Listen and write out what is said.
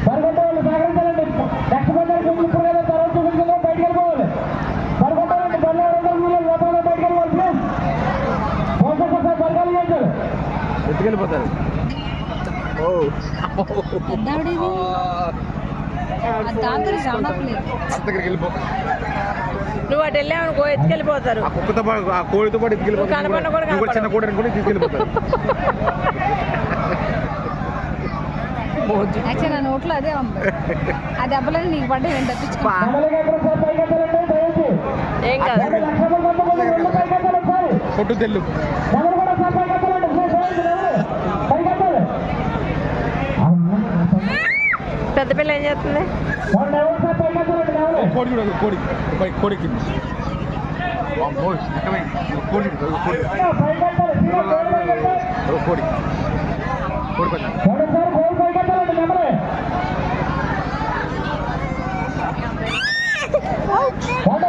పరిగెట్టాలి సహకరించాలండి. Next పందానికి ఇప్పుడు కదా తర్వాత చూపించుకుందాం. బయటికి వెళ్ళిపోవాలి. పరిగెట్టాలండి. బండి లోపల బయటికి వెళ్ళిపోవాలి. ప్లీజ్ సార్ పరిగాలి చేశారు. ఎత్తుకెళ్ళిపోతారు. అంతక్కడికి వెళ్ళిపోతారు. నువ్వు అటు వెళ్ళావనుకో ఎత్తుకెళ్ళిపోతారు. ఆ కుక్కతో పాటు ఆ కోడితో పాటు ఎత్తుకెళ్ళిపోతారు. చిన్న కోడిని కూడా తీసుకెళ్ళిపోతారు. నా నోట్లో అదే ఉంది. ఆ దెబ్బలని నీకు పడ్డా నేను తప్పించుకో. ఏం కాదు. కొట్టు తెల్లు. పెద్ద పిల్ల ఏం చేస్తుంది? కోడి చూడదు. కోడి కోడికి కోడి కోడి కోడి